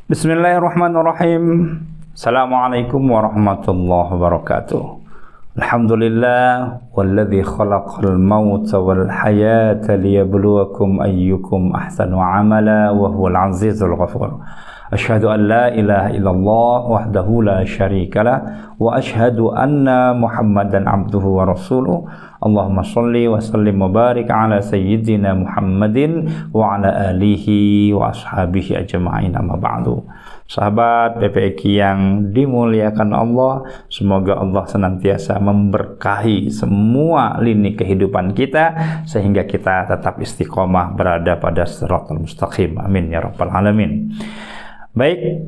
Bismillahirrahmanirrahim. Assalamualaikum warahmatullahi wabarakatuh. Alhamdulillah walladzi khalaqal mauta wal hayata liyabluwakum ayyukum ahsanu amala wa huwal azizul ghafur. Asyhadu an la ilaha illallah wahdahu la syarikalah wa asyhadu anna Muhammadan abduhu wa rasuluh. Allahumma shalli wa sallim wa barik ala sayyidina Muhammadin wa ala alihi wa ashabihi ajma'in, amma ba'du. Sahabat PPIQ yang dimuliakan Allah, semoga Allah senantiasa memberkahi semua lini kehidupan kita sehingga kita tetap istiqomah berada pada shiratal mustaqim. Amin ya rabbal alamin. Baik,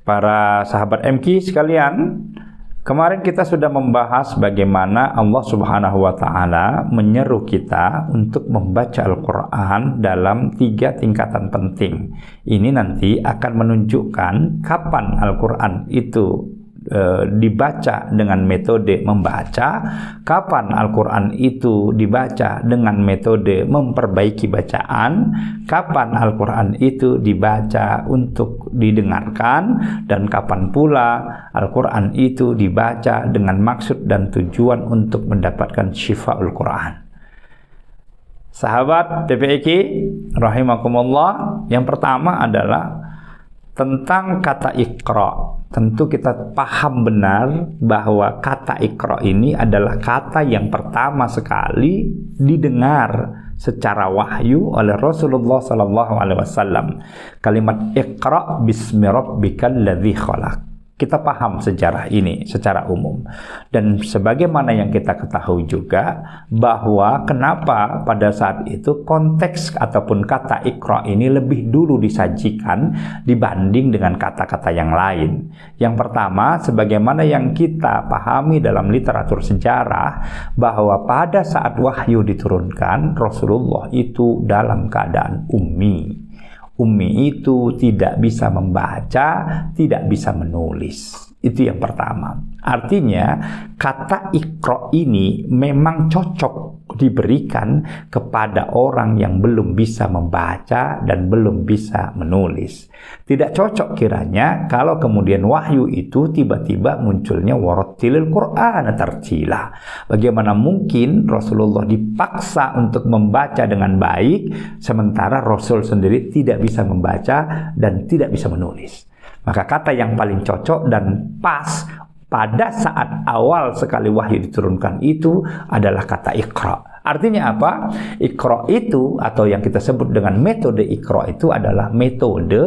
para sahabat MQ sekalian, kemarin kita sudah membahas bagaimana Allah Subhanahu wa Ta'ala menyeru kita untuk membaca Al-Quran dalam 3 tingkatan penting. Ini nanti akan menunjukkan kapan Al-Quran itu dibaca dengan metode membaca, kapan Al-Quran itu dibaca dengan metode memperbaiki bacaan, kapan Al-Quran itu dibaca untuk didengarkan, dan kapan pula Al-Quran itu dibaca dengan maksud dan tujuan untuk mendapatkan syifaul Quran. Sahabat PPIQ rahimakumullah, yang pertama adalah tentang kata Iqra. Tentu kita paham benar bahwa kata Iqra ini adalah kata yang pertama sekali didengar secara wahyu oleh Rasulullah SAW. Kalimat Iqra bismi rabbikal ladzi khalaq. Kita paham sejarah ini secara umum. Dan sebagaimana yang kita ketahui juga bahwa kenapa pada saat itu konteks ataupun kata Iqra ini lebih dulu disajikan dibanding dengan kata-kata yang lain. Yang pertama, sebagaimana yang kita pahami dalam literatur sejarah, bahwa pada saat wahyu diturunkan, Rasulullah itu dalam keadaan ummi. Ummi itu tidak bisa membaca, tidak bisa menulis. Itu yang pertama. Artinya, kata Iqra ini memang cocok diberikan kepada orang yang belum bisa membaca dan belum bisa menulis. Tidak cocok kiranya kalau kemudian wahyu itu tiba-tiba munculnya warattilil Qur'an tartila. Bagaimana mungkin Rasulullah dipaksa untuk membaca dengan baik, sementara Rasul sendiri tidak bisa membaca dan tidak bisa menulis. Maka kata yang paling cocok dan pas pada saat awal sekali wahyu diturunkan itu adalah kata Iqra. Artinya apa? Iqra itu, atau yang kita sebut dengan metode Iqra itu, adalah metode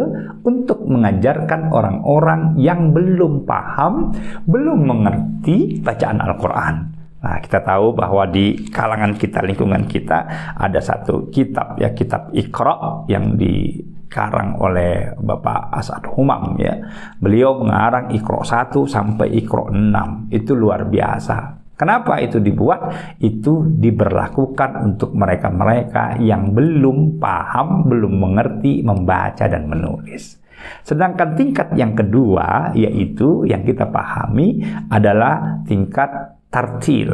untuk mengajarkan orang-orang yang belum paham, belum mengerti bacaan Al-Quran. Nah, kita tahu bahwa di kalangan kita, lingkungan kita, ada satu kitab, ya, kitab Iqra yang dikarang oleh Bapak As'ad Humam, ya. Beliau mengarang Iqra 1 sampai Iqra 6. Itu luar biasa. Kenapa itu dibuat? Itu diberlakukan untuk mereka-mereka yang belum paham, belum mengerti membaca dan menulis. Sedangkan tingkat yang kedua, yaitu yang kita pahami adalah tingkat tartil,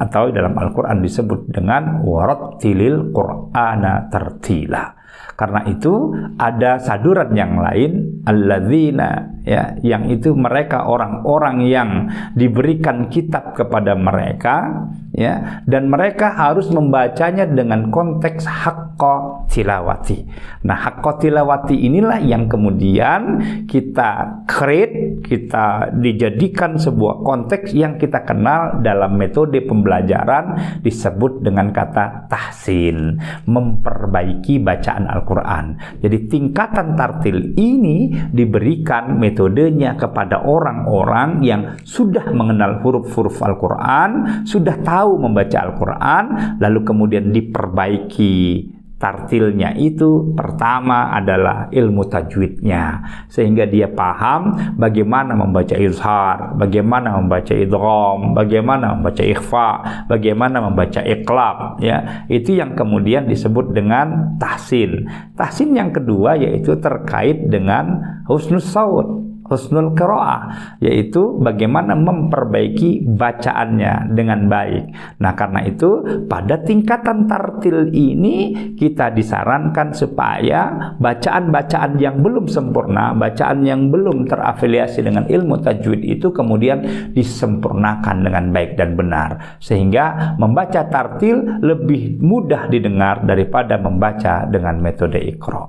atau dalam Al-Quran disebut dengan warattilil Qur'ana tartila. Karena itu ada saduran yang lain, alladzina, ya, yang itu mereka orang-orang yang diberikan kitab kepada mereka, ya, dan mereka harus membacanya dengan konteks haqqa tilawati. Nah, haqqa tilawati inilah yang kemudian kita create, kita dijadikan sebuah konteks yang kita kenal dalam metode pembelajaran disebut dengan kata tahsin, memperbaiki bacaan Al-Quran. Jadi tingkatan tartil ini diberikan metodenya kepada orang-orang yang sudah mengenal huruf-huruf Al-Quran, sudah tahu membaca Al-Quran, lalu kemudian diperbaiki tartilnya. Itu pertama adalah ilmu tajwidnya, sehingga dia paham bagaimana membaca izhar, bagaimana membaca idgham, bagaimana membaca ikhfa, bagaimana membaca iqlab, ya. Itu yang kemudian disebut dengan tahsin. Tahsin yang kedua yaitu terkait dengan husnus saut. husnul qiraah, yaitu bagaimana memperbaiki bacaannya dengan baik. Nah, karena itu pada tingkatan tartil ini kita disarankan supaya bacaan-bacaan yang belum sempurna, bacaan yang belum terafiliasi dengan ilmu tajwid itu kemudian disempurnakan dengan baik dan benar, sehingga membaca tartil lebih mudah didengar daripada membaca dengan metode Iqra.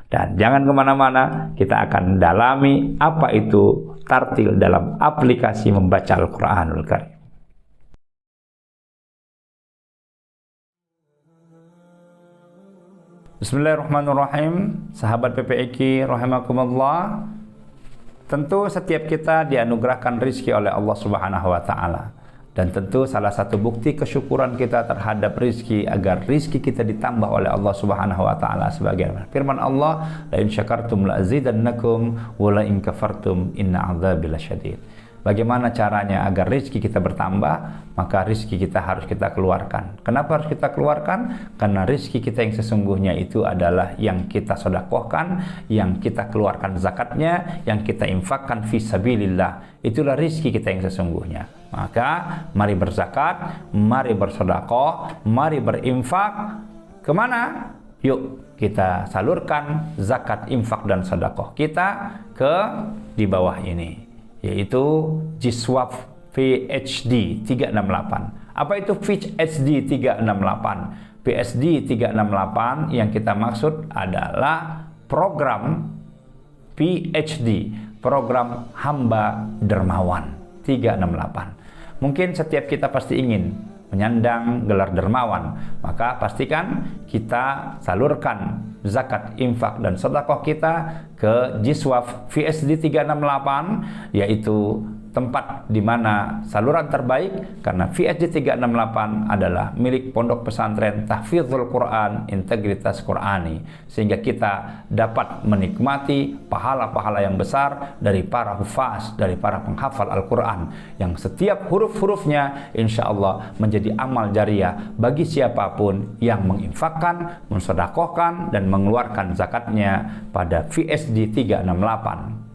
Dan jangan kemana-mana, kita akan dalami apa itu tartil dalam aplikasi membaca Al-Quranul Karim. Bismillahirrahmanirrahim. Sahabat PPIQ rahimakumullah. Tentu setiap kita dianugerahkan rizki oleh Allah Subhanahu wa Ta'ala. Dan tentu salah satu bukti kesyukuran kita terhadap rizki agar rizki kita ditambah oleh Allah Subhanahu wa Ta'ala sebagaimana firman Allah, la in syakartum la azidannakum wa la in kafartum inna adzabi lasyadid. Bagaimana caranya agar rizki kita bertambah? Maka rizki kita harus kita keluarkan. Kenapa harus kita keluarkan? Karena rizki kita yang sesungguhnya itu adalah yang kita sedekahkan, yang kita keluarkan zakatnya, yang kita infakkan fi sabilillah. Itulah rizki kita yang sesungguhnya. Maka mari berzakat, mari bersedekah, mari berinfak. Kemana? Yuk kita salurkan zakat, infak dan sedekah kita ke di bawah ini, yaitu Jiswaf PhD 368. Apa itu PhD 368? PhD 368 yang kita maksud adalah program PhD, program hamba dermawan 368. Mungkin setiap kita pasti ingin menyandang gelar dermawan, maka pastikan kita salurkan zakat, infak dan sedekah kita ke Jiswaf PhD 368, yaitu tempat di mana saluran terbaik, karena PhD 368 adalah milik Pondok Pesantren Tahfidzul Quran Integritas Qurani, sehingga kita dapat menikmati pahala-pahala yang besar dari para hufaz, dari para penghafal Al-Quran, yang setiap huruf-hurufnya insya Allah menjadi amal jariah bagi siapapun yang menginfakkan, mensedekahkan dan mengeluarkan zakatnya pada PhD 368.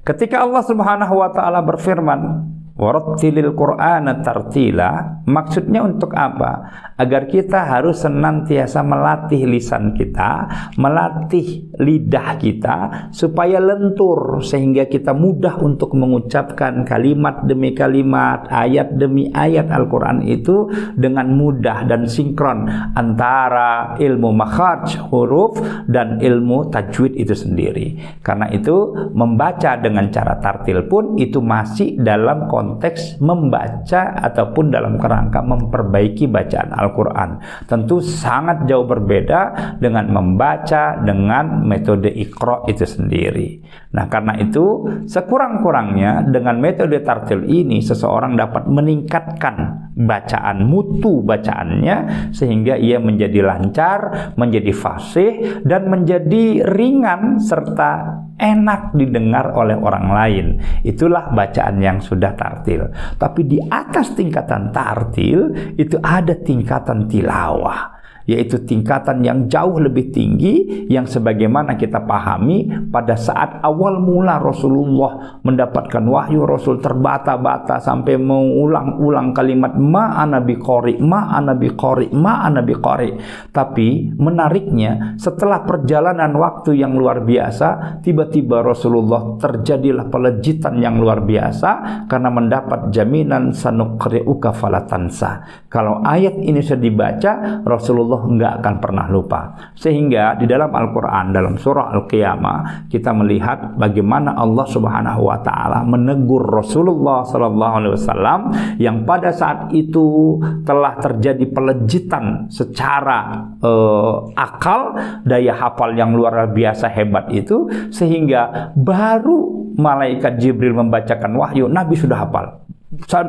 Ketika Allah Subhanahu wa Ta'ala berfirman, warattilil Qur'ana tartila, maksudnya untuk apa? Agar kita harus senantiasa melatih lisan kita, melatih lidah kita supaya lentur, sehingga kita mudah untuk mengucapkan kalimat demi kalimat, ayat demi ayat Al-Quran itu dengan mudah dan sinkron antara ilmu makhraj huruf dan ilmu tajwid itu sendiri. Karena itu membaca dengan cara tartil pun itu masih dalam konteks membaca ataupun dalam kerangka memperbaiki bacaan Al-Quran. Tentu sangat jauh berbeda dengan membaca dengan metode Iqra itu sendiri. Nah, karena itu sekurang-kurangnya dengan metode tartil ini seseorang dapat meningkatkan bacaan, mutu bacaannya, sehingga ia menjadi lancar, menjadi fasih dan menjadi ringan serta enak didengar oleh orang lain. Itulah bacaan yang sudah tartil. Tapi di atas tingkatan tartil itu ada tingkatan tilawah, yaitu tingkatan yang jauh lebih tinggi, yang sebagaimana kita pahami pada saat awal mula Rasulullah mendapatkan wahyu, Rasul terbata-bata sampai mengulang-ulang kalimat ma'ana biqari, ma'ana biqari, ma'ana biqari. Tapi menariknya, setelah perjalanan waktu yang luar biasa, tiba-tiba Rasulullah terjadilah pelejitan yang luar biasa karena mendapat jaminan sanuqri'uka falatansa. Kalau ayat ini sudah dibaca, Rasulullah enggak akan pernah lupa. Sehingga di dalam Al-Quran, dalam surah Al-Qiyamah, kita melihat bagaimana Allah Subhanahu wa Ta'ala menegur Rasulullah SAW yang pada saat itu telah terjadi pelejitan secara akal, daya hafal yang luar biasa hebat itu, sehingga baru malaikat Jibril membacakan wahyu, Nabi sudah hafal.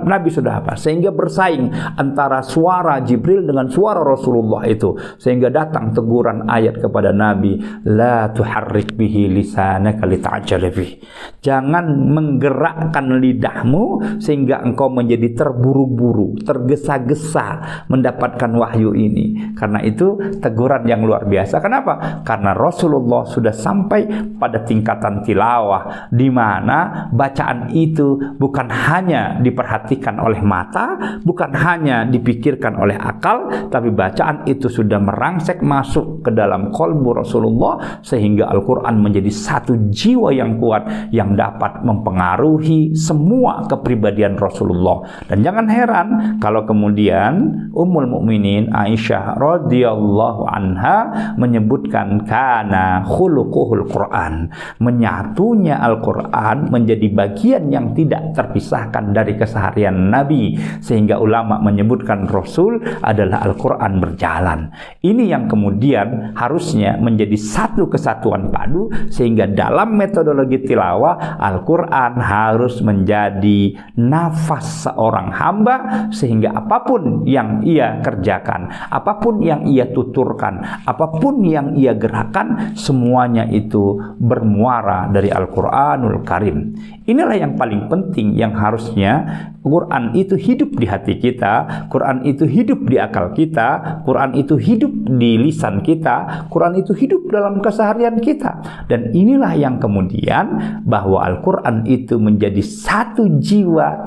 Nabi sudah hafal, sehingga bersaing antara suara Jibril dengan suara Rasulullah itu, sehingga datang teguran ayat kepada Nabi, la tuharrik bihi lisanaka lita'jala bih. Jangan menggerakkan lidahmu sehingga engkau menjadi terburu-buru, tergesa-gesa mendapatkan wahyu ini. Karena itu teguran yang luar biasa. Kenapa? Karena Rasulullah sudah sampai pada tingkatan tilawah, di mana bacaan itu bukan hanya diperhatikan oleh mata, bukan hanya dipikirkan oleh akal, tapi bacaan itu sudah merangsek masuk ke dalam qalbu Rasulullah, sehingga Al-Quran menjadi satu jiwa yang kuat yang dapat mempengaruhi semua kepribadian Rasulullah. Dan jangan heran kalau kemudian Ummul Mukminin Aisyah radhiyallahu anha menyebutkan kana khuluquhul Quran, menyatunya Al-Quran menjadi bagian yang tidak terpisahkan dari keseharian Nabi, sehingga ulama menyebutkan Rasul adalah Al-Quran berjalan. Ini yang kemudian harusnya menjadi satu kesatuan padu, sehingga dalam metodologi tilawah Al-Quran harus menjadi nafas seorang hamba, sehingga apapun yang ia kerjakan, apapun yang ia tuturkan, apapun yang ia gerakan, semuanya itu bermuara dari Al-Quranul Karim. Inilah yang paling penting, yang harusnya Quran itu hidup di hati kita, Quran itu hidup di akal kita, Quran itu hidup di lisan kita, Quran itu hidup dalam keseharian kita. Dan inilah yang kemudian bahwa Al-Quran itu menjadi satu jiwa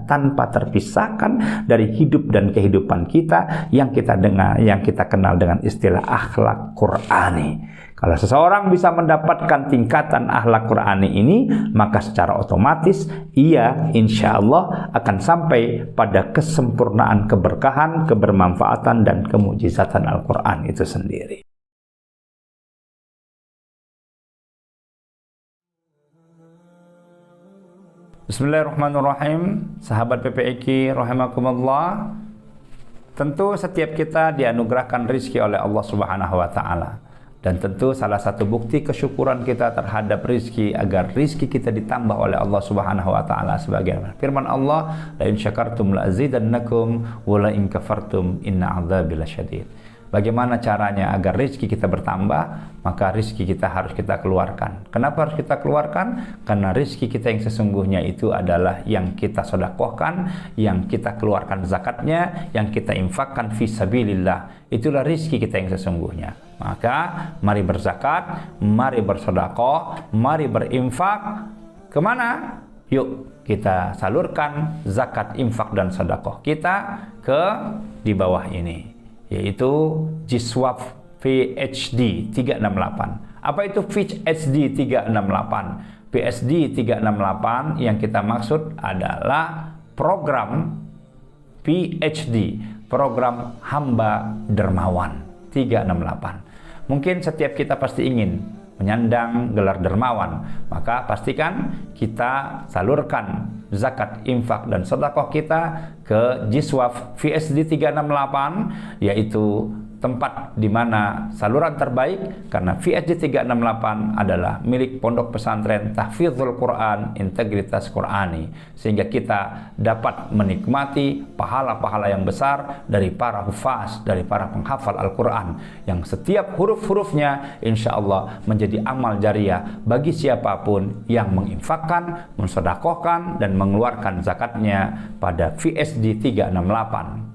tanpa terpisahkan dari hidup dan kehidupan kita, yang kita dengar, yang kita kenal dengan istilah akhlak Qurani. Kalau seseorang bisa mendapatkan tingkatan akhlak Qurani ini, maka secara otomatis ia insya Allah akan sampai pada kesempurnaan keberkahan, kebermanfaatan, dan kemujizatan Al-Quran itu sendiri. Bismillahirrahmanirrahim. Sahabat PPIQ rahimakumullah. Tentu setiap kita dianugerahkan rizki oleh Allah Subhanahu wa Ta'ala. Dan tentu salah satu bukti kesyukuran kita terhadap rizki, agar rizki kita ditambah oleh Allah Subhanahu wa Ta'ala, sebagaimana firman Allah, la in syakartum la azidannakum wa la in kafartum inna adzabi lasyadid. Bagaimana caranya agar rizki kita bertambah? Maka rizki kita harus kita keluarkan. Kenapa harus kita keluarkan? Karena rizki kita yang sesungguhnya itu adalah yang kita sedekahkan, yang kita keluarkan zakatnya, yang kita infakkan fi sabilillah. Itulah rizki kita yang sesungguhnya. Maka mari berzakat, mari bersedekah, mari berinfak. Kemana? Yuk kita salurkan zakat, infak, dan sedekah kita ke di bawah ini, yaitu Jiswaf PhD 368. Apa itu PhD 368? PhD 368 yang kita maksud adalah program PhD, program hamba dermawan 368. Mungkin setiap kita pasti ingin menyandang gelar dermawan, maka pastikan kita salurkan zakat, infak, dan sedekah kita ke Jiswaf PhD 368, yaitu tempat di mana saluran terbaik, karena PhD 368 adalah milik Pondok Pesantren Tahfidzul Quran Integritas Qurani, sehingga kita dapat menikmati pahala-pahala yang besar dari para hufaz, dari para penghafal Al-Quran, yang setiap huruf-hurufnya insya Allah menjadi amal jariah bagi siapapun yang menginfakkan, mensedekahkan, dan mengeluarkan zakatnya pada PhD 368.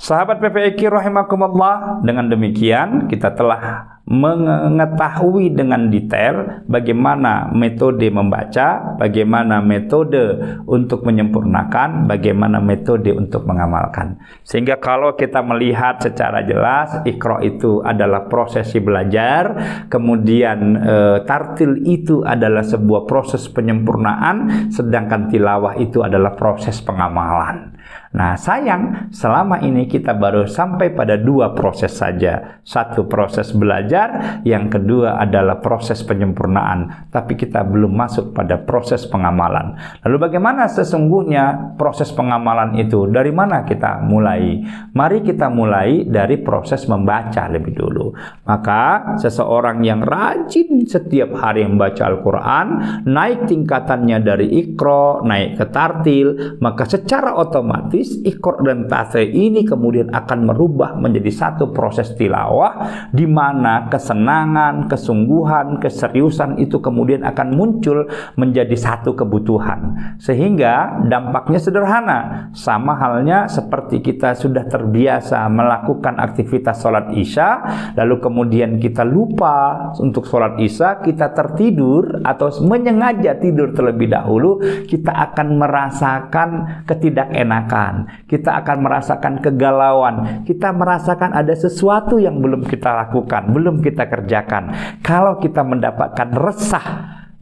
Sahabat PPIQ rahimakumullah, dengan demikian kita telah mengetahui dengan detail bagaimana metode membaca, bagaimana metode untuk menyempurnakan, bagaimana metode untuk mengamalkan. Sehingga kalau kita melihat secara jelas, Iqra itu adalah prosesi belajar, kemudian tartil itu adalah sebuah proses penyempurnaan, sedangkan tilawah itu adalah proses pengamalan. Nah, sayang selama ini kita baru sampai pada 2 proses saja. Satu proses belajar, yang kedua adalah proses penyempurnaan. Tapi kita belum masuk pada proses pengamalan. Lalu bagaimana sesungguhnya proses pengamalan itu? Dari mana kita mulai? Mari kita mulai dari proses membaca lebih dulu. Maka seseorang yang rajin setiap hari membaca Al-Quran, naik tingkatannya dari Iqra, naik ke Tartil, maka secara otomatis Iqra dan Tartil ini kemudian akan merubah menjadi satu proses tilawah, di mana kesenangan, kesungguhan, keseriusan itu kemudian akan muncul menjadi satu kebutuhan. Sehingga dampaknya sederhana, sama halnya seperti kita sudah terbiasa melakukan aktivitas sholat Isya, lalu kemudian kita lupa untuk sholat Isya, kita tertidur atau menyengaja tidur terlebih dahulu, kita akan merasakan ketidakenakan, kita akan merasakan kegalauan, kita merasakan ada sesuatu yang belum kita lakukan, belum kita kerjakan. Kalau kita mendapatkan resah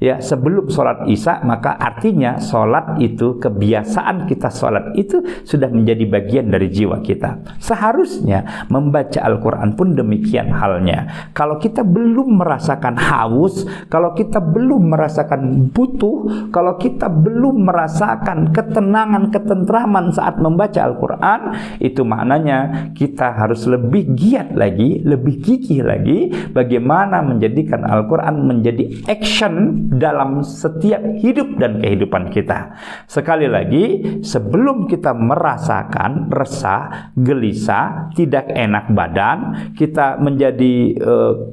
ya sebelum sholat Isya, maka artinya sholat itu, kebiasaan kita sholat itu sudah menjadi bagian dari jiwa kita. Seharusnya membaca Al-Quran pun demikian halnya. Kalau kita belum merasakan haus, kalau kita belum merasakan butuh, kalau kita belum merasakan ketenangan, ketentraman saat membaca Al-Quran, itu maknanya kita harus lebih giat lagi, lebih gigih lagi bagaimana menjadikan Al-Quran menjadi action dalam setiap hidup dan kehidupan kita. Sekali lagi, sebelum kita merasakan resah, gelisah, tidak enak badan, kita menjadi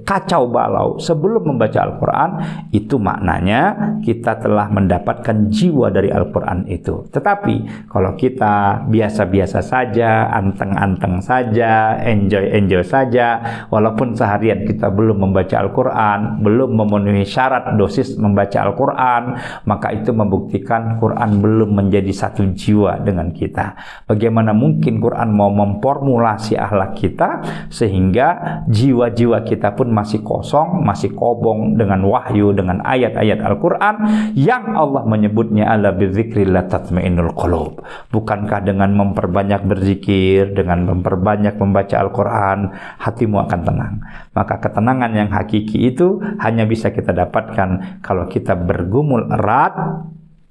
kacau balau sebelum membaca Al-Quran, itu maknanya kita telah mendapatkan jiwa dari Al-Quran itu. Tetapi kalau kita biasa-biasa saja, anteng-anteng saja, enjoy-enjoy saja, walaupun seharian kita belum membaca Al-Quran, belum memenuhi syarat dosis membaca Al-Quran, maka itu membuktikan Quran belum menjadi satu jiwa dengan kita. Bagaimana mungkin Quran mau memformulasi akhlak kita sehingga jiwa-jiwa kita pun masih kosong, masih kobong dengan wahyu, dengan ayat-ayat Al-Quran yang Allah menyebutnya ala bidzikrillah tatmainnul qulub. Bukankah dengan memperbanyak berzikir, dengan memperbanyak membaca Al-Quran, hatimu akan tenang? Maka ketenangan yang hakiki itu hanya bisa kita dapatkan kalau kita bergumul erat,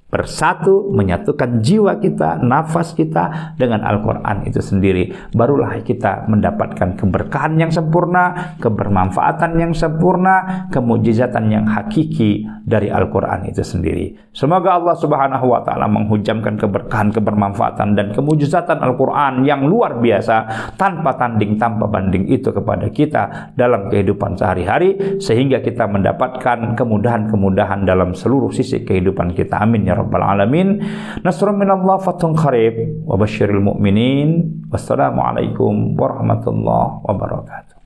bersatu, menyatukan jiwa kita, nafas kita dengan Al-Quran itu sendiri. Barulah kita mendapatkan keberkahan yang sempurna, kebermanfaatan yang sempurna, kemujizatan yang hakiki dari Al-Quran itu sendiri. Semoga Allah Subhanahu wa Ta'ala menghujamkan keberkahan, kebermanfaatan dan kemujizatan Al-Quran yang luar biasa, tanpa tanding, tanpa banding itu kepada kita dalam kehidupan sehari-hari, sehingga kita mendapatkan kemudahan-kemudahan dalam seluruh sisi kehidupan kita. Amin ya Rabbal Alamin. Nasrun minallah, fathun qarib, wa basyiril mu'minin. Wassalamualaikum warahmatullahi wabarakatuh.